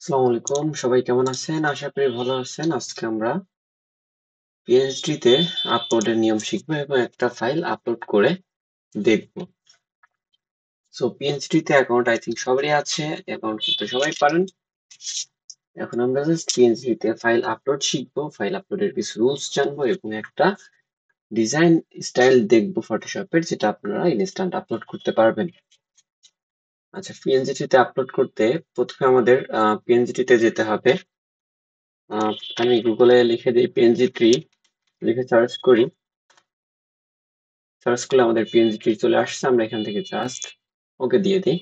আসসালামু আলাইকুম, সবাই কেমন আছেন? আশা করি ভালো আছেন। আজকে আমরা পিএইচডি তে আপলোডের নিয়ম শিখব এবং একটা ফাইল আপলোড করে দেখব। সো পিএইচডি তে অ্যাকাউন্ট আই থিঙ্ক সবারই আছে, অ্যাকাউন্ট করতে সবাই পারেন। এখন আমরা জাস্ট পিএইচডি তে ফাইল আপলোড শিখব, ফাইল আপলোডের কিছু রুলস জানবো এবং একটা ডিজাইন স্টাইল দেখব ফটোশপের, যেটা আপনারা ইনস্ট্যান্ট আপলোড করতে পারবেন। আচ্ছা, পিএনজি তে আপলোড করতে প্রথমে আমাদের পিএনজি তে যেতে হবে। আমি গুগলে লিখে দিই পিএনজি ট্রি, লিখে সার্চ করি। সার্চ করলে আমাদের পিএনজি ট্রি চলে আসছে। আমরা এখান থেকে জাস্ট ওকে দিয়ে দিই।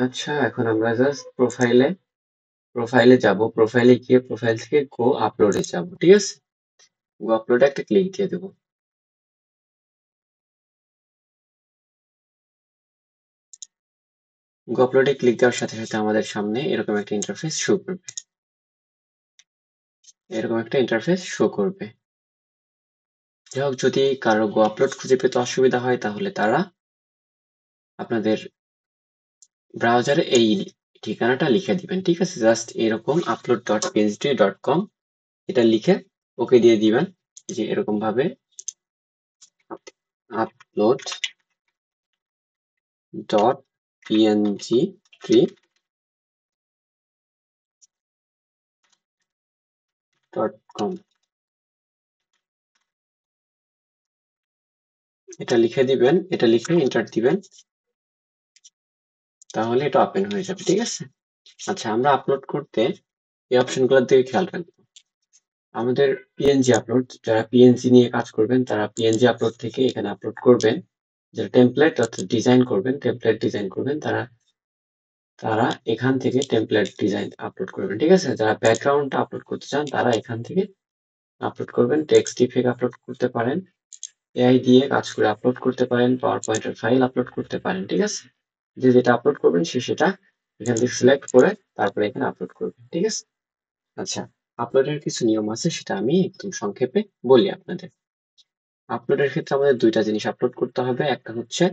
আচ্ছা, এখন আমরা জাস্ট প্রোফাইলে যাব। প্রোফাইলে গিয়ে প্রোফাইল থেকে গো আপলোডে যাব। ঠিক আছে, গো আপলোডে একটা ক্লিক দিয়ে দেবো। গো আপলোডে ক্লিক দেওয়ার সাথে সাথে আমাদের সামনে এরকম একটা ইন্টারফেস শো করবে। যাই হোক, যদি কারো গো আপলোড খুঁজে পেতে অসুবিধা হয় তাহলে তারা আপনাদের ব্রাউজারে এই ঠিকানাটা লিখে দিবেন। ঠিক আছে, জাস্ট এরকম upload.phd.com এটা লিখে ওকে দিয়ে দিবেন। যে এরকম ভাবে upload.png3.com এটা লিখে দিবেন। এটা লিখে এন্টার দিবেন, তাহলে এটা ওপেন হয়ে যাবে। ঠিক আছে। আচ্ছা, আমরা আপলোড করতে এই অপশনগুলোর দিকে খেয়াল রাখবো। আমাদের পিএনজি আপলোড, যারা পিএনজি নিয়ে কাজ করবেন তারা পিএনজি আপলোড থেকে এখানে আপলোড করবেন। যারা টেমপ্লেট অর্থাৎ টেমপ্লেট ডিজাইন করবেন তারা তারা এখান থেকে টেমপ্লেট ডিজাইন আপলোড করবেন। ঠিক আছে, যারা ব্যাকগ্রাউন্ডটা আপলোড করতে চান তারা এখান থেকে আপলোড করবেন। টেক্সট ইফেক্ট আপলোড করতে পারেন, এআই দিয়ে কাজ করে আপলোড করতে পারেন, পাওয়ার পয়েন্টের ফাইল আপলোড করতে পারেন। ঠিক আছে, যে যেটা আপলোড করবেন সে সেটা এখান থেকে সিলেক্ট করে তারপরে এখানে আপলোড করবেন। ঠিক আছে। আচ্ছা, আপলোডের কিছু নিয়ম আছে, সেটা আমি একদম সংক্ষেপে বলি আপনাদের। আপলোডের ক্ষেত্রে আমাদের দুইটা জিনিস আপলোড করতে হবে। একটা হচ্ছে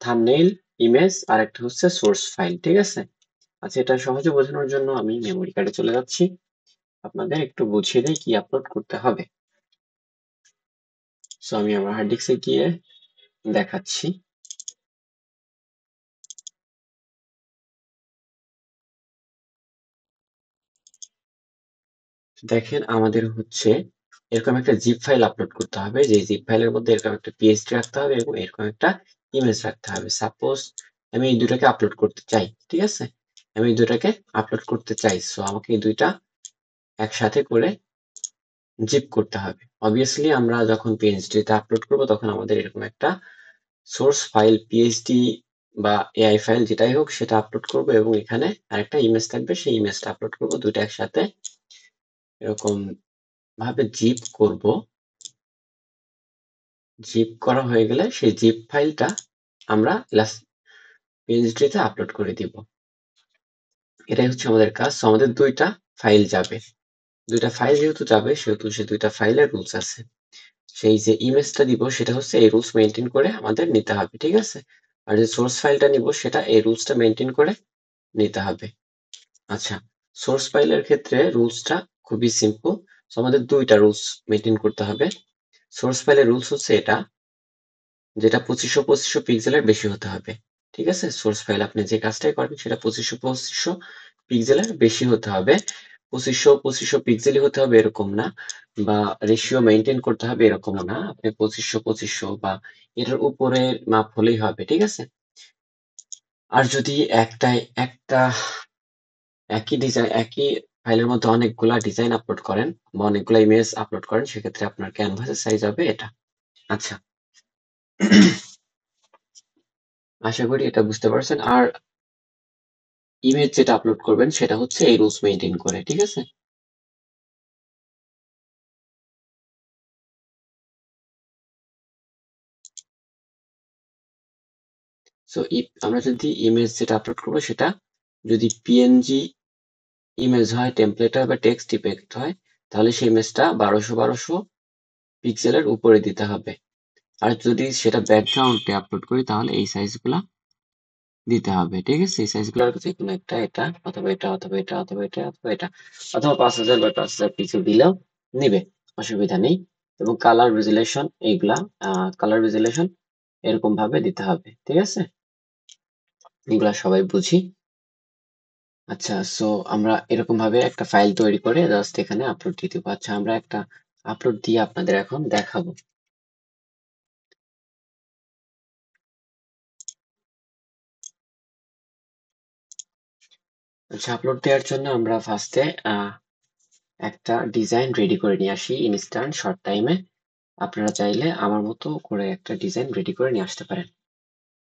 থাম্বনেইল ইমেজ, আর একটা হচ্ছে সোর্স ফাইল। ঠিক আছে। আচ্ছা, এটা সহজে বোঝানোর জন্য আমি মেমোরি কার্ডে চলে যাচ্ছি, আপনাদের একটু বুঝিয়ে দেই কি আপলোড করতে হবে। সো আমি আমার হার্ড ডিস্কে গিয়ে দেখাচ্ছি। দেখেন, আমাদের হচ্ছে এরকম একটা জিপ ফাইল আপলোড করতে হবে, যে জিপ ফাইলের মধ্যে এরকম একটা পিএসডি রাখতে হবে এবং এরকম একটা ইমেজ রাখতে হবে। সাপোজ আমি এই দুটাকে আপলোড করতে চাই। ঠিক আছে, আমি এই দুটাকে আপলোড করতে চাই, সো আমাকে এই দুইটা একসাথে করে জিপ করতে হবে। অবভিয়াসলি আমরা যখন পিএইচডি তে আপলোড করব তখন আমাদের এরকম একটা সোর্স ফাইল পিএইচডি বা এআই ফাইল যেটাই হোক সেটা আপলোড করব এবং এখানে আরেকটা ইমেজ থাকবে, সেই ইমেজটা আপলোড করব। দুইটা একসাথে এরকম ভাবে জিপ করব। জিপ করা হয়ে গেলে সেই জিপ ফাইলটা আমরা পিএইচডি তে আপলোড করে দিব। এটাই হচ্ছে আমাদের কাজ। সো আমাদের দুইটা ফাইল যাবে। দুইটা ফাইল যেহেতু যাবে সেহেতু সে দুইটা ফাইলের রুলস আছে। সেই যে ইমেজটা দিব সেটা হচ্ছে এই রুলস মেনটেন করে আমাদের নিতে হবে। ঠিক আছে, আর যে সোর্স ফাইলটা নিব সেটা এই রুলসটা মেনটেন করে নিতে হবে। আচ্ছা, সোর্স ফাইলের ক্ষেত্রে রুলসটা খুবই সিম্পল। সো আমাদের দুইটা রুলস মেনটেন করতে হবে। সোর্স ফাইলের রুলস হচ্ছে এটা, যেটা 2500 পিক্সেলের বেশি হতে হবে। ঠিক আছে, সোর্স ফাইল আপনি যে কাজটাই করবেন সেটা 2500 পিক্সেলের বেশি হতে হবে। 2500 পিক্সেলই হতে হবে এরকম না, বা রেশিও মেনটেন করতে হবে এরকমও না। আপনি 2500 বা এটার উপরে মাপ হলেই হবে। ঠিক আছে। আর যদি একটা একই ফাইলের মধ্যে অনেকগুলা ডিজাইন আপলোড করেন বা অনেকগুলা ইমেজ আপলোড করেন, সেক্ষেত্রে আপনার ক্যানভাসের সাইজ হবে এটা। আচ্ছা, আশা করি এটা বুঝতে পারছেন। আর ইমেজ যেটা আপলোড করবেন সেটা হচ্ছে এই রুলস মেনটেন করে। ঠিক আছে। সো আমরা যদি ইমেজ যেটা আপলোড করবো সেটা যদি পিএনজি ইমেজ হয়, টেমপ্লেট হয় বা টেক্সট ইফেক্ট হয়, তাহলে সেই ইমেজটা 1200 পিক্সেলের উপরে দিতে হবে। আর যদি সেটা ব্যাকগ্রাউন্ডে আপলোড করি তাহলে এই সাইজগুলা দিতে হবে, ঠিক আছে? এই সাইজগুলোর যে কোনো একটা, এটা অথবা এটা অথবা এটা অথবা এটা অথবা এটা, অথবা 5000 বা 5000 পিক্সেল দিলেও নিবে, অসুবিধা নেই। এবং কালার রেজুলেশন এইগুলা, কালার রেজুলেশন এরকম ভাবে দিতে হবে, ঠিক আছে? এগুলা সবাই বুঝি। আচ্ছা, সো আমরা এরকম ভাবে একটা ফাইল তৈরি করে জাস্ট এখানে আপলোড দিয়ে দেবো। আচ্ছা, আমরা একটা আপলোড দিয়ে আপনাদের এখন দেখাবো। আচ্ছা, আপলোড দেওয়ার জন্য আমরা ফার্স্টে একটা ডিজাইন রেডি করে নিয়ে আসি ইনস্ট্যান্ট শর্ট টাইমে। আপনারা চাইলে আমার মতো করে একটা ডিজাইন রেডি করে নিয়ে আসতে পারেন।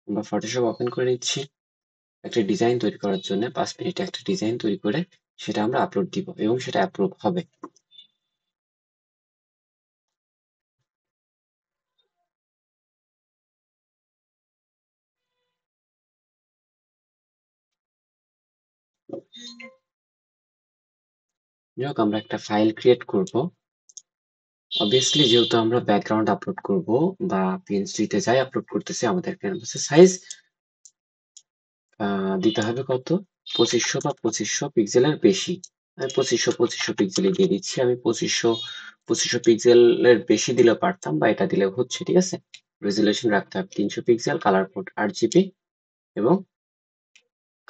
আমরা ফটোশপ ওপেন করে নিচ্ছি। একটা ডিজাইন তৈরি করার জন্য 5 মিনিটে একটা ডিজাইন তৈরি করে সেটা আমরা আপলোড দিব এবং সেটা অ্যাপ্রুভ হবে। যাই হোক, আমরা একটা ফাইল ক্রিয়েট করব। অবভিয়াসলি যেহেতু আমরা ব্যাকগ্রাউন্ড আপলোড করব বা পিএনজিতে যাই আপলোড করতেছি, আমাদের ক্যানভাসের সাইজ দিতে হবে কত? 2500 বা 2500 পিক্সেলের বেশি। আমি 2500 পিক্সেলই দিয়ে দিচ্ছি। আমি 2500 পিক্সেলের বেশি দিলেও পারতাম, বা এটা দিলেও হচ্ছে, ঠিক আছে? রেজুলেশন রাখতে হবে 300 পিক্সেল, কালার পোর্ট 8 জিবি এবং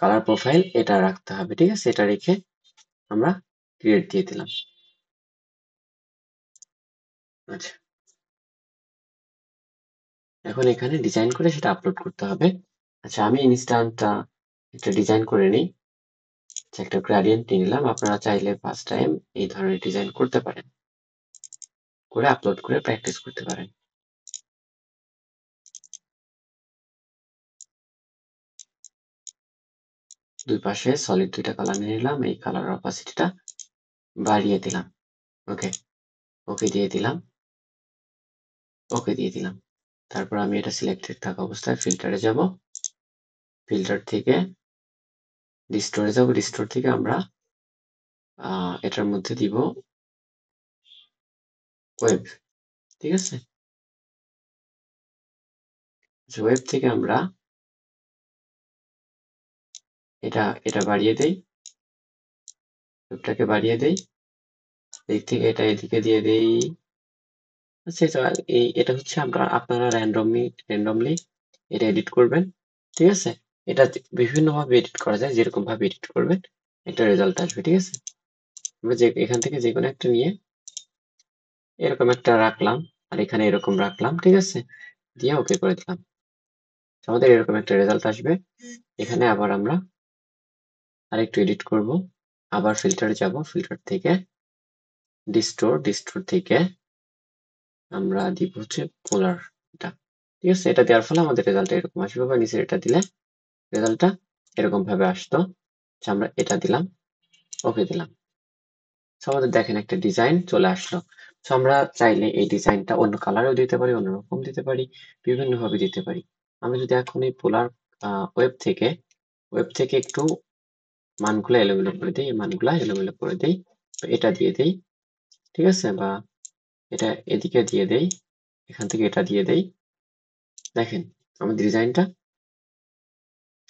কালার প্রোফাইল এটা রাখতে হবে, ঠিক আছে? এটা রেখে আমরা ক্রিয়েট দিয়ে দিলাম। আচ্ছা, এখন এখানে ডিজাইন করে সেটা আপলোড করতে হবে। আচ্ছা, আমি ইনস্ট্যান্ট একটা ডিজাইন করে নিই। আচ্ছা, একটা গ্রেডিয়েন্ট নিয়ে নিলাম। আপনারা চাইলে ফার্স্ট টাইম এই ধরনের ডিজাইন করতে পারেন, করে আপলোড করে প্র্যাকটিস করতে পারেন। দুই পাশে সলিড দুইটা কালার নিয়ে নিলাম। এই কালার অপাসিটিটা বাড়িয়ে দিলাম। ওকে, ওকে দিয়ে দিলাম, ওকে দিয়ে দিলাম। তারপর আমি এটা সিলেক্টেড থাকা অবস্থায় ফিল্টারে যাব। ফিল্টার থেকে রিস্টোরে যাব। রিস্টোর থেকে আমরা এটার মধ্যে দিব ওয়েব, ঠিক আছে? ওয়েব থেকে আমরা এটা এটা বাড়িয়ে দেই, ওয়েবটাকে বাড়িয়ে দেই। এদিক থেকে এটা এদিকে দিয়ে দেই। আচ্ছা, এটা হচ্ছে আপনারা র্যান্ডমলি এটা এডিট করবেন, ঠিক আছে? এটা বিভিন্ন ভাবে এডিট করা যায়, যেরকম ভাবে এডিট করবেন একটা রেজাল্ট আসবে, ঠিক আছে? আমরা যে এখান থেকে যে কোনো একটা নিয়ে এরকম একটা রাখলাম, আর এখানে এরকম রাখলাম, ঠিক আছে? দিয়ে ওকে করে দিলাম। আমাদের এরকম একটা রেজাল্ট আসবে। এখানে আবার আমরা আরেকটু এডিট করব। আবার ফিল্টারে যাব। ফিল্টার থেকে ডিস্টোর থেকে আমরা দিব হচ্ছে পোলার, এটা, ঠিক আছে? এটা দেওয়ার ফলে আমাদের রেজাল্ট এরকম আসবে, বা নিচে এটা দিলে রেজাল্টটা এরকম ভাবে আসতো। আচ্ছা, আমরা এটা দিলাম, ওকে দিলাম। আমাদের দেখেন একটা ডিজাইন চলে আসলো। আমরা চাইলে এই ডিজাইনটা অন্য কালারেও দিতে পারি, অন্যরকম দিতে পারি, বিভিন্ন ভাবে দিতে পারি। আমরা যদি এখন এই পোলার ওয়েব থেকে একটু মানগুলো এলোমেলো করে দিই, মানগুলা এলোমেলো করে দিই, এটা দিয়ে দিই, ঠিক আছে? বা এটা এদিকে দিয়ে দেই, এখান থেকে এটা দিয়ে দেই। দেখেন আমাদের ডিজাইনটা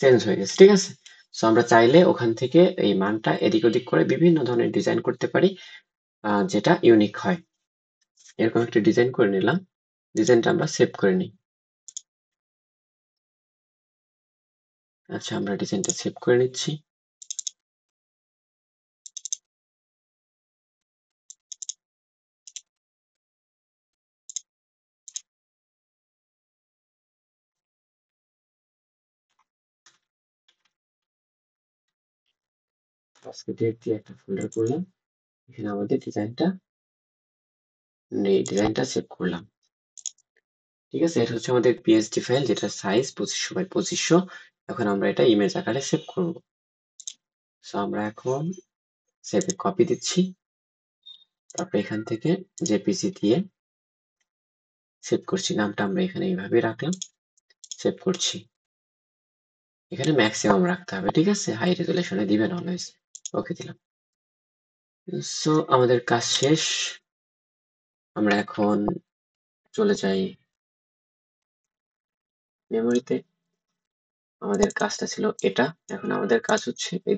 চেঞ্জ হয়ে গেছে, ঠিক আছে? আমরা চাইলে ওখান থেকে এই মানটা এদিক ওদিক করে বিভিন্ন ধরনের ডিজাইন করতে পারি, যেটা ইউনিক হয়। এরকম একটা ডিজাইন করে নিলাম। ডিজাইনটা আমরা সেভ করে নিই। আচ্ছা, আমরা ডিজাইনটা সেভ করে নিচ্ছি। আজকে ডেট দিয়ে একটা ফোল্ডার করলাম। এখানে আমাদের ডিজাইনটা সেভ করলাম, ঠিক আছে? এটা হচ্ছে আমাদের পিএসডি ফাইল, যেটা সাইজ 2500 বাই 2500। এখন আমরা এটা ইমেজ আকারে সেভ করব। আমরা এখন সেভে কপি দিচ্ছি। তারপর এখান থেকে জেপিজি দিয়ে সেভ করছি। নামটা আমরা এখানে এইভাবে রাখলাম, সেভ করছি। এখানে ম্যাক্সিমাম রাখতে হবে, ঠিক আছে? হাই রেজুলেশনে দিবেন অলওয়েজ। ওকে দিলাম। সো আমাদের কাজ শেষ। আমরা এখন চলে যাই মেমোরিতে। আমাদের কাজটা ছিল এটা। এখন আমাদের কাজ হচ্ছে এই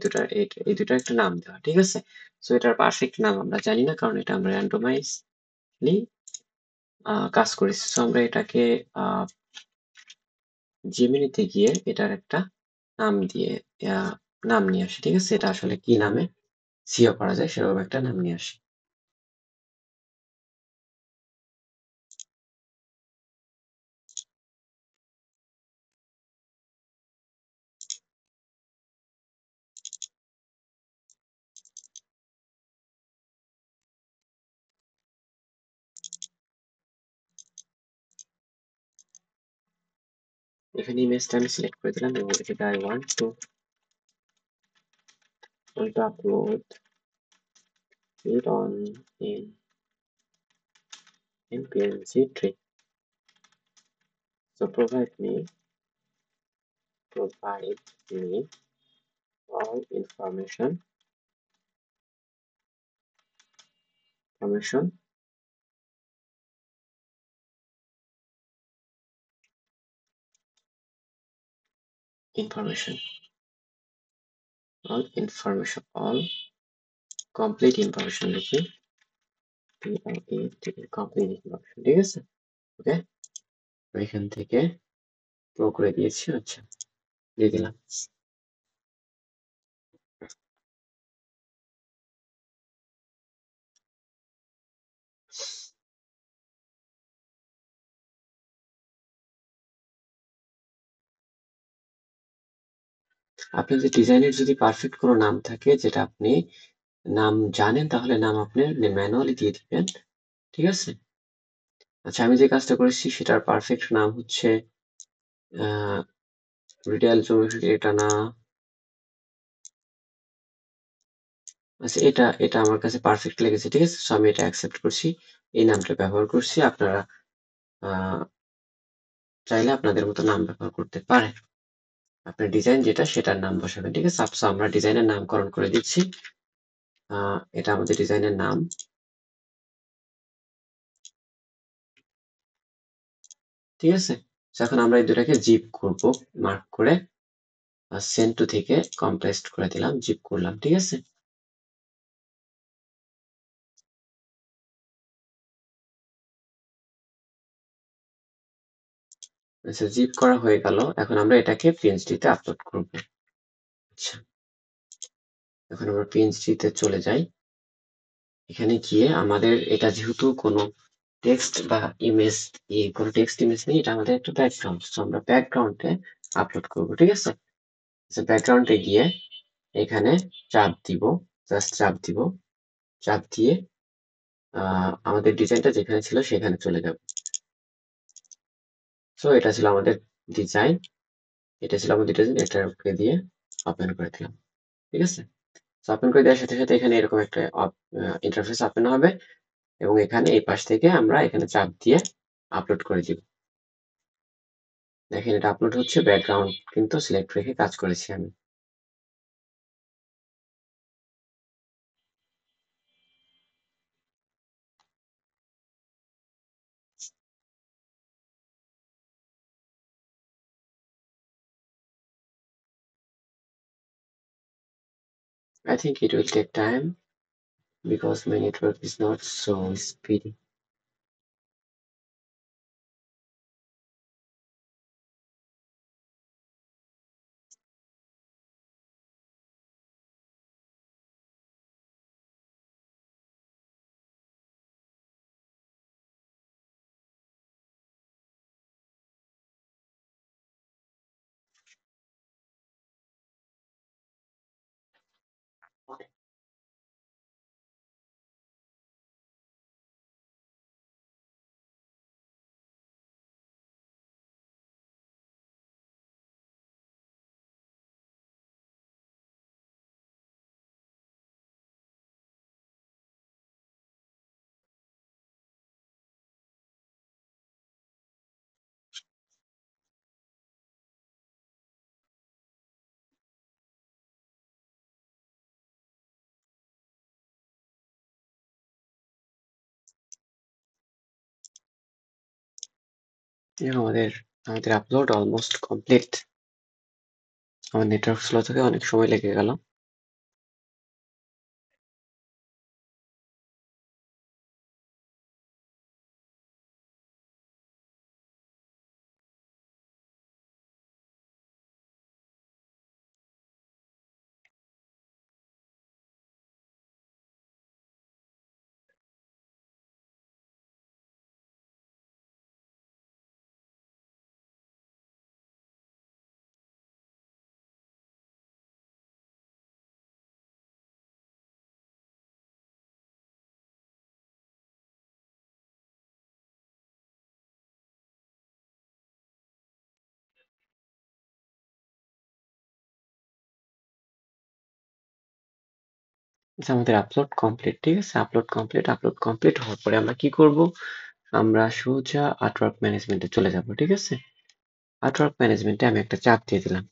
দুটার একটা নাম দেওয়া, ঠিক আছে? সো এটার পারফেক্ট নাম আমরা জানি না, কারণ এটা আমরা র্যান্ডমাইজলি কাজ করেছি। সো আমরা এটাকে জেমিনিতে গিয়ে এটার একটা নাম দিয়ে নাম নিয়ে আসি, ঠিক আছে? এটা আসলে কি নামে সিও করা যায় সেরকম একটা নাম নিয়ে আসি। এখানে ইমেজটা আমি সিলেক্ট করে দিলাম এবং এটা I want to upload it on in PNG tree. So provide me all information information all complete information লিখি, complete information, ঠিক আছে? ওকে, এখান থেকে প্রো করে দিয়েছি। আচ্ছা, দিয়ে দিলাম। আপনাদের ডিজাইনের যদি পারফেক্ট কোনো নাম থাকে, যেটা আপনি নাম জানেন, তাহলে নাম আপনি ম্যানুয়ালি দিয়ে দিবেন, ঠিক আছে? আচ্ছা, আমি যে কাজটা করেছি সেটার পারফেক্ট নাম হচ্ছে রিডাল জোমেট্রি, এটা না। আচ্ছা, এটা এটা আমার কাছে পারফেক্ট লেগেছে, ঠিক আছে? সো আমি এটা অ্যাকসেপ্ট করছি, এই নামটা ব্যবহার করছি। আপনারা চাইলে আপনাদের মতো নাম ব্যবহার করতে পারেন। আপনার ডিজাইন যেটা সেটার নাম বসাবেন, ঠিক আছে? সো আমরা ডিজাইনের নামকরণ করে দিচ্ছি। এটা আমাদের ডিজাইনের নাম, ঠিক আছে? এখন আমরা এই দুটাকে জিপ করব, মার্ক করে সেন্ড টু থেকে কম্প্রেসড করে দিলাম, জিপ করলাম, ঠিক আছে? আচ্ছা, জিপ করা হয়ে গেল। এখন আমরা এটাকে পিএনজি-তে আপলোড করব। আচ্ছা, এখন আমরা পিএনজি-তে চলে যাই। এখানে গিয়ে আমাদের এটা যেহেতু কোনো টেক্সট বা ইমেজ, কোনো টেক্সট ইমেজ নেই, এটা আমাদের একটা ব্যাকগ্রাউন্ড। সো আমরা ব্যাকগ্রাউন্ডে আপলোড করব, ঠিক আছে? আচ্ছা, ব্যাকগ্রাউন্ডে গিয়ে এখানে চাপ দিব, জাস্ট চাপ দিব। চাপ দিয়ে আমাদের ডিজাইনটা যেখানে ছিল সেখানে চলে যাব। সো এটা ছিল আমাদের ডিজাইন, এটাকে দিয়ে ওপেন করে দিলাম, ঠিক আছে? সো ওপেন করে দেওয়ার সাথে সাথে এখানে এরকম একটা ইন্টারফেস ওপেন হবে এবং এখানে এই পাশ থেকে আমরা এখানে চাপ দিয়ে আপলোড করে দিব। দেখেন এটা আপলোড হচ্ছে, ব্যাকগ্রাউন্ড কিন্তু সিলেক্ট রেখে কাজ করেছি আমি। I think it will take time because my network is not so speedy. আমাদের আমাদের আপলোড অলমোস্ট কমপ্লিট। আমার নেটওয়ার্ক স্লো থেকে অনেক সময় লেগে গেল। আমাদের আপলোড কমপ্লিট, ঠিক আছে। আপলোড কমপ্লিট হওয়ার পরে আমরা কি করব, আমরা সোজা আর্টওয়ার্ক ম্যানেজমেন্টে চলে যাব, ঠিক আছে। আর্টওয়ার্ক ম্যানেজমেন্টে আমি একটা চাপ দিয়ে দিলাম।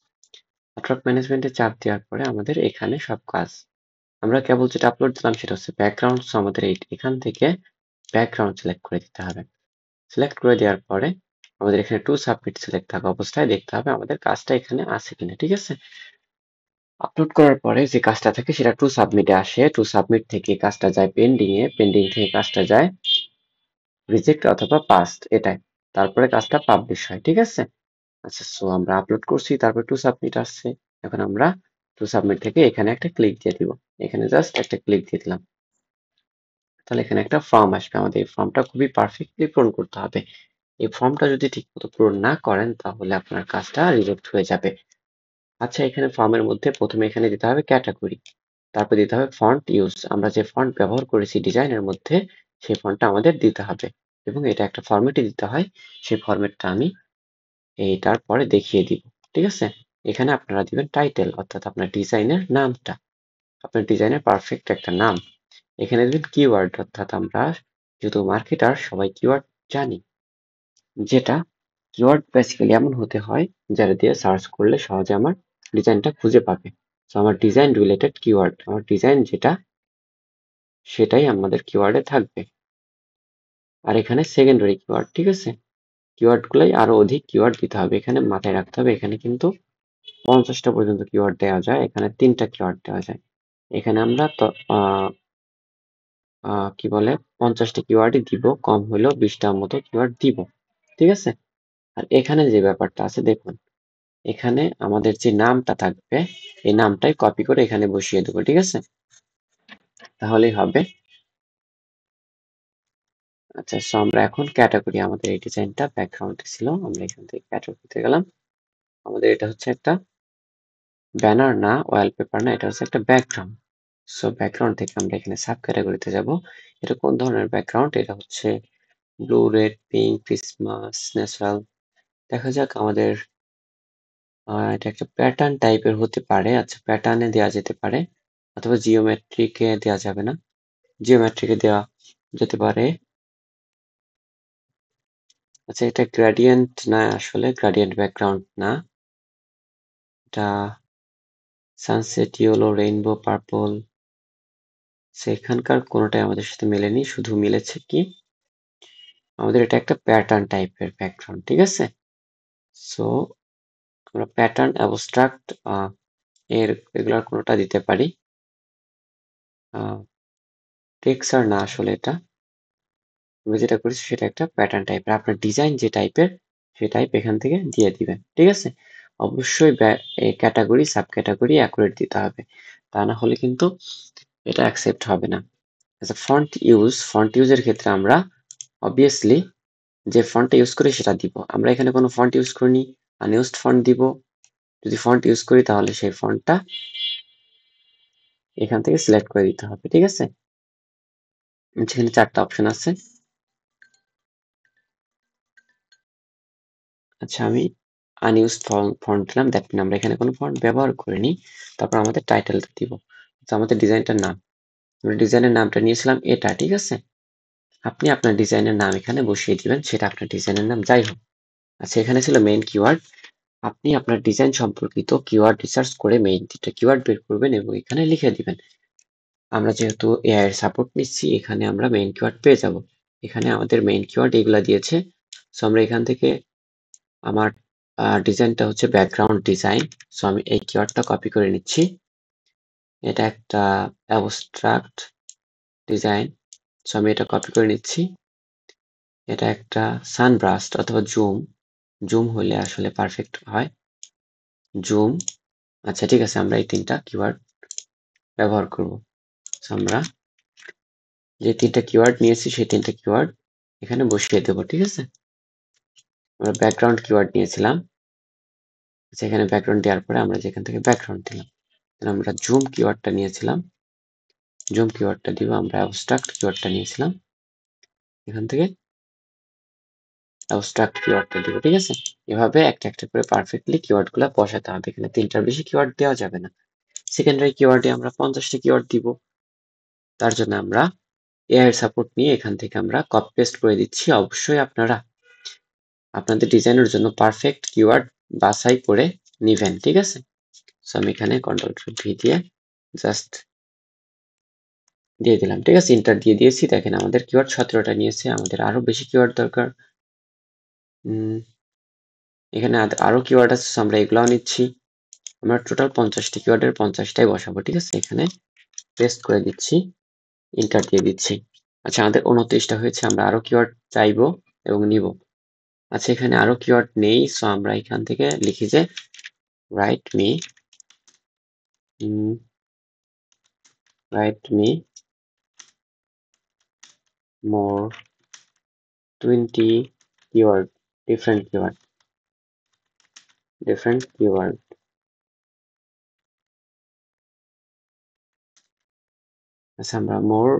আর্টওয়ার্ক ম্যানেজমেন্টে চাপ দেওয়ার পরে আমাদের এখানে সব কাজ, আমরা কেবল যেটা আপলোড দিলাম সেটা হচ্ছে ব্যাকগ্রাউন্ড। সো আমাদের এখান থেকে ব্যাকগ্রাউন্ড সিলেক্ট করে দিতে হবে। সিলেক্ট করে দেওয়ার পরে আমাদের এখানে টু সাবমিট সিলেক্ট থাকা অবস্থায় দেখতে হবে আমাদের কাজটা এখানে আছে কিনা, ঠিক আছে। আপলোড করার পরে যে কাজটা থাকে সেটা টু সাবমিটে আসে, টু সাবমিট থেকে কাজটা যায় পেন্ডিং এ, পেন্ডিং থেকে কাজটা যায় রিজেক্ট অথবা পাস্ট এটাই, তারপরে কাজটা পাবলিশ হয়, ঠিক আছে। আচ্ছা, সো আমরা আপলোড করছি, তারপর টু সাবমিট আসছে। এখন আমরা টু সাবমিট থেকে এখানে একটা ক্লিক দিয়ে দিব, এখানে জাস্ট একটা ক্লিক দিয়ে দিলাম। তাহলে এখানে একটা ফর্ম আসবে, আমাদের এই ফর্মটা খুবই পারফেক্টলি পূরণ করতে হবে। এই ফর্মটা যদি ঠিকমতো পূরণ না করেন তাহলে আপনার কাজটা রিজেক্ট হয়ে যাবে। আচ্ছা, এখানে ফর্মের মধ্যে প্রথমে এখানে দিতে হবে ক্যাটাগরি, তারপর দিতে হবে ফন্ট ইউজ, আমরা যে ফন্ট ব্যবহার করেছি ডিজাইনের মধ্যে সেই ফন্টটা আমাদের দিতে হবে এবং এটা একটা ফরম্যাটে দিতে হয়। সেই ফরম্যাটটা আমি এইটার পরে দেখিয়ে দিব, ঠিক আছে। এখানে আপনারা দিবেন টাইটেল, অর্থাৎ আপনার ডিজাইনের নামটা, আপনার ডিজাইনের পারফেক্ট একটা নাম। এখানে দিবেন কিওয়ার্ড, অর্থাৎ আমরা যেহেতু মার্কেটার সবাই কিওয়ার্ড জানি, যেটা কিওয়ার্ড বেসিক্যালি এমন হতে হয় যারা দিয়ে সার্চ করলে সহজে আমার ডিজাইনটা খুঁজে পাবে। তো আমার ডিজাইন রিলেটেড কিওয়ার্ড, আমার ডিজাইন যেটা সেটাই আমাদের কিওয়ার্ডে থাকবে। আর এখানে সেকেন্ডারি কিওয়ার্ড, ঠিক আছে। কিওয়ার্ড গুলাই আরো অধিক কিওয়ার্ড দিতে হবে, এখানে মাথায় রাখতে হবে। এখানে কিন্তু 50টা পর্যন্ত কিওয়ার্ড দেওয়া যায়, এখানে 3টা কিওয়ার্ড দেওয়া যায়। এখানে আমরা তো কি বলে 50টা কিওয়ার্ডই দিব, কম হলেও 20টার মতো কিওয়ার্ড দিব, ঠিক আছে। আর এখানে যে ব্যাপারটা আছে দেখুন, এখানে আমাদের যে নামটা থাকবে এই নামটাই কপি করে এখানে বসিয়ে দেবো, ঠিক আছে, তাহলেই হবে। আচ্ছা, সো আমরা এখন ক্যাটাগরি, আমাদের এই ডিজাইনটা ব্যাকগ্রাউন্ডে ছিল, আমরা এখান থেকে ক্যাটাগরিতে গেলাম। আমাদের এটা হচ্ছে একটা ব্যানার না, ওয়ালপেপার না, এটা হচ্ছে একটা ব্যাকগ্রাউন্ড। সো ব্যাকগ্রাউন্ড থেকে আমরা এখানে সাব ক্যাটাগরিতে যাব। এটা কোন ধরনের ব্যাকগ্রাউন্ড, এটা হচ্ছে blue, red, pink, Christmas, natural. দেখা যাক আমাদের এটা একটা প্যাটার্ন টাইপের হতে পারে। আচ্ছা, প্যাটার্নে দেওয়া যেতে পারে, অথবা জিওমেট্রিকে দেওয়া যাবে না, জিওমেট্রিকে দেওয়া যেতে পারে। আচ্ছা, এটা গ্রেডিয়েন্ট না, আসলে গ্রেডিয়েন্ট ব্যাকগ্রাউন্ড না, এটা সানসেট, ইয়েলো, রেইনবো, পার্পল। সেখানকার কোনোটাই আমাদের সাথে মেলেনি, শুধু মিলেছে কি আমাদের এটা একটা প্যাটার্ন টাইপের ব্যাকগ্রাউন্ড, ঠিক আছে। সো আমরা প্যাটার্ন, অ্যাবস্ট্রাক্ট এগুলার কোনোটা দিতে পারি। টেক্সচার না, আসলে এটা আমরা যেটা করেছি সেটা একটা প্যাটার্ন টাইপের, আপনার ডিজাইন যে টাইপের সে টাইপ এখান থেকে দিয়ে দিবেন, ঠিক আছে। অবশ্যই এই ক্যাটাগরি সাব ক্যাটাগরি অ্যাকুরেট দিতে হবে, তা না হলে কিন্তু এটা অ্যাকসেপ্ট হবে না। আচ্ছা, ফন্ট ইউজের ক্ষেত্রে আমরা অবভিয়াসলি যে ফন্টটা ইউজ করি সেটা দিব। আমরা এখানে কোনো ফন্ট ইউজ করিনি, আনইউজড ফন্ট দিব। যদি ফন্ট ইউজ করি তাহলে সেই ফন্টটা এখান থেকে সিলেক্ট করে দিতে হবে, ঠিক আছে। সেখানে 4টা অপশন আছে। আচ্ছা, আমি আনইউজড ফন্ট দিলাম, দ্যাট মিন আমরা এখানে কোনো ফন্ট ব্যবহার করিনি। তারপর আমাদের টাইটেলটা দিব, তো আমাদের ডিজাইনটার নাম, আমরা ডিজাইনের নামটা নিয়েছিলাম এটা, ঠিক আছে। আপনি আপনার ডিজাইনের নাম এখানে বসিয়ে দিবেন, সেটা আপনার ডিজাইনের নাম যাই হোক। আচ্ছা, এখানে ছিল মেইন কিওয়ার্ড, আপনি আপনার ডিজাইন সম্পর্কিত কিওয়ার্ড রিসার্চ করে মেইন 3টা কিওয়ার্ড বের করবেন এবং এখানে লিখে দিবেন। আমরা যেহেতু এআই এর সাপোর্ট নিচ্ছি, এখানে আমরা মেইন কিওয়ার্ড পেয়ে যাব। এখানে আমাদের মেইন কিওয়ার্ড এগুলা দিয়েছে। সো আমরা এখান থেকে আমার ডিজাইনটা হচ্ছে ব্যাকগ্রাউন্ড ডিজাইন। সো আমি এই কিওয়ার্ডটা কপি করে নিচ্ছি। এটা একটা অ্যাবস্ট্রাক্ট ডিজাইন, সো আমি এটা কপি করে নিচ্ছি। এটা একটা সানব্রাস্ট অথবা জুম হলে আসলে পারফেক্ট হয়। জুম, আচ্ছা ঠিক আছে, আমরা এই 3টা কিওয়ার্ড ব্যবহার করব। আমরা যে 3টা কিওয়ার্ড নিয়েছি সেই 3টা কিওয়ার্ড এখানে বসিয়ে দেব, ঠিক আছে। আমরা ব্যাকগ্রাউন্ড কিওয়ার্ড নিয়েছিলাম, সেখানে ব্যাকগ্রাউন্ড দেওয়ার পরে আমরা যেখান থেকে ব্যাকগ্রাউন্ড দিলাম। আমরা জুম কিওয়ার্ডটা নিয়েছিলাম, জুম কিওয়ার্ডটা দিব। আমরা অ্যাবস্ট্রাক্ট কিওয়ার্ডটা নিয়েছিলাম, এখান থেকে অ্যাবস্ট্রাক্ট কিওয়ার্ডটা দিব, ঠিক আছে। এভাবে একটা একটা করে পারফেক্টলি কিওয়ার্ডগুলো বসাতে হবে। এখানে 3টার বেশি কিওয়ার্ড দেওয়া যাবে না। সেকেন্ডারি কিওয়ার্ডে আমরা 50টা কিওয়ার্ড দিব। তার জন্য আমরা এআই এর সাপোর্ট নিয়ে এখান থেকে আমরা কপি পেস্ট করে দিচ্ছি। অবশ্যই আপনারা আপনাদের ডিজাইনের জন্য পারফেক্ট কিওয়ার্ড বাছাই করে নিবেন, ঠিক আছে। সো আমি এখানে কন্ট্রোল-ভি দিয়ে জাস্ট দিয়ে দিলাম, ঠিক আছে। এন্টার দিয়ে দিয়েছি। দেখেন আমাদের কিওয়ার্ড 17টা নিয়েছে, আমাদের আরো বেশি কিওয়ার্ড দরকার। এখানে আরো কিওয়ার্ড আছে, আমরা এগুলাও নিচ্ছি। আমরা টোটাল 50টি কিওয়ার্ডের 50টাই বসাবো, ঠিক আছে। এখানে পেস্ট করে দিচ্ছি, এন্টার দিয়ে দিচ্ছি। আচ্ছা, আমাদের 29টা হয়েছে। আমরা আরো কিওয়ার্ড চাইবো এবং নিব। আচ্ছা, এখানে আরো কিওয়ার্ড নেই, সো আমরা এখান থেকে লিখি যে write me more 20 keyword, different keyword. আচ্ছা, আমরা more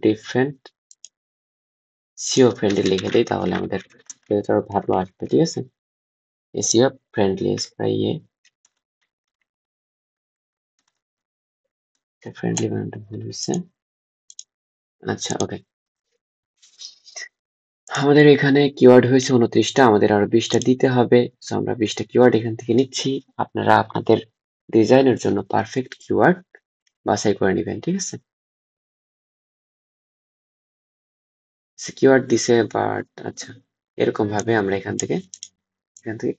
different SEO friendly লিখে দিই, তাহলে আমাদের আরো ভালো আসবে, ঠিক আছে। SEO friendly ফ্রেন্ডলি বানানটা ভুল হয়েছে। আচ্ছা, ওকে। আমাদের এখানে কিওয়ার্ড হয়েছে 29টা, আমাদের আরো 20টা দিতে হবে। সো আমরা 20টা কিওয়ার্ড এখান থেকে নিচ্ছি। আপনারা আপনাদের ডিজাইনের জন্য পারফেক্ট কিওয়ার্ড বাছাই করে নেবেন, ঠিক আছে। কিওয়ার্ড দিছে, বাট আচ্ছা, এরকম ভাবে আমরা এখান থেকে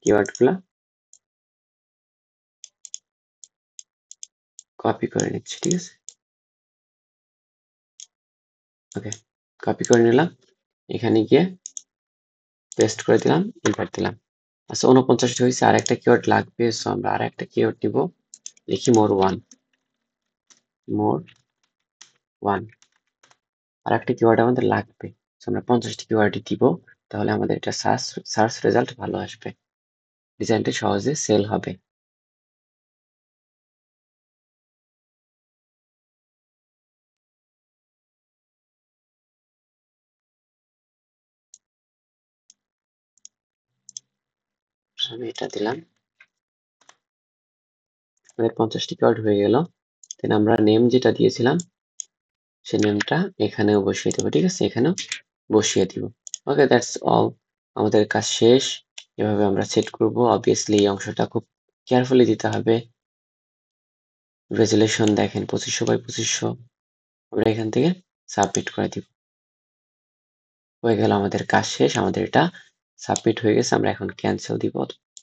কিওয়ার্ড গুলা কপি করে নিচ্ছি, ঠিক আছে। ওকে, কপি করে নিলাম, এখানে গিয়ে পেস্ট করে দিলাম, এন্টার দিলাম। আচ্ছা, 49টা হয়েছে, আর একটা কিওয়ার্ড লাগবে। সো আমরা আর একটা কিওয়ার্ড দিব, লিখি মোর ওয়ান। আর একটা কিওয়ার্ড আমাদের লাগবে। সো আমরা 50টি কিওয়ার্ডই দিব, তাহলে আমাদের এটা সার্চ রেজাল্ট ভালো আসবে, ডিজাইনটা সহজে সেল হবে। আমি এটা দিলাম, আমাদের 50টি কিওয়ার্ড হয়ে গেল। দেন আমরা নেম যেটা দিয়েছিলাম সেই নেমটা এখানেও বসিয়ে দেবো, ঠিক আছে, এখানেও বসিয়ে দিব। ওকে, দ্যাটস অল, আমাদের কাজ শেষ। এভাবে আমরা সেট করব। অবভিয়াসলি এই অংশটা খুব কেয়ারফুলি দিতে হবে। রেজুলেশন দেখেন 2500 x 2500। আমরা এখান থেকে সাবমিট করে দিব। হয়ে গেল, আমাদের কাজ শেষ। আমাদের এটা সাবমিট হয়ে গেছে। আমরা এখন ক্যান্সেল দিব,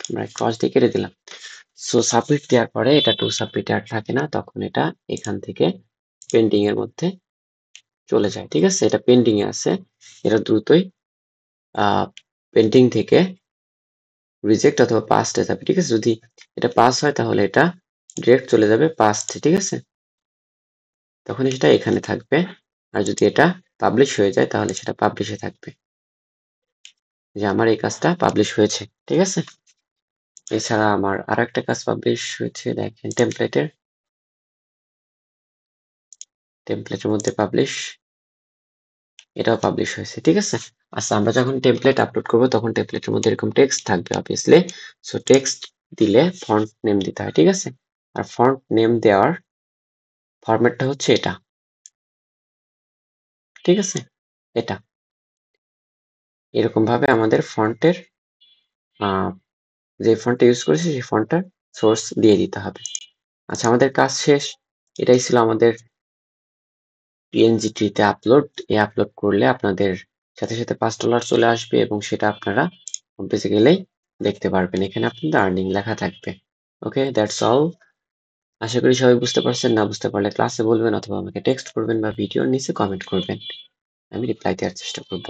আমরা ক্রস দিয়ে কেটে দিলাম। সো সাবমিট দেওয়ার পরে এটা টু সাবমিট আর থাকে না, তখন এটা এখান থেকে পেন্ডিং এর মধ্যে চলে যায়, ঠিক আছে। এটা পেন্ডিং এ আছে, এটা দ্রুতই পেন্ডিং থেকে রিজেক্ট অথবা পাস্টে যাবে, ঠিক আছে। যদি এটা পাস হয় তাহলে এটা ডিরেক্ট চলে যাবে পাস্টে, ঠিক আছে। তখন সেটা এখানে থাকবে। আর যদি এটা পাবলিশ হয়ে যায় তাহলে সেটা পাবলিশে থাকবে, যে আমার এই কাজটা পাবলিশ হয়েছে, ঠিক আছে। এছাড়া আমার আর একটা কাজ পাবলিশ হয়েছে, দেখেন টেমপ্লেটের মধ্যে পাবলিশ, এটাও পাবলিশ হয়েছে, ঠিক আছে। আচ্ছা, আমরা যখন টেমপ্লেট আপলোড করব তখন টেমপ্লেটের মধ্যে এরকম টেক্সট থাকবে অবভিয়াসলি। সো টেক্সট দিলে ফন্ট নেম দিতে হয়, ঠিক আছে। আর ফন্ট নেম দেওয়ার ফরম্যাটটা হচ্ছে এটা, ঠিক আছে। এটা এরকম ভাবে আমাদের ফন্টের যে ফন্টটা ইউজ করেছি সেই ফন্টটার সোর্স দিয়ে দিতে হবে। আচ্ছা, আমাদের কাজ শেষ। এটাই ছিল আমাদের পিএনজি ট্রিতে আপলোড। আপলোড করলে আপনাদের সাথে সাথে $5 চলে আসবে এবং সেটা আপনারা বেসিক্যালি দেখতে পারবেন। এখানে আপনাদের আর্নিং লেখা থাকবে। ওকে, দ্যাটস অল। আশা করি সবাই বুঝতে পারছেন। না বুঝতে পারলে ক্লাসে বলবেন অথবা আমাকে টেক্সট করবেন বা ভিডিওর নিচে কমেন্ট করবেন। আমি রিপ্লাই দেওয়ার চেষ্টা করব।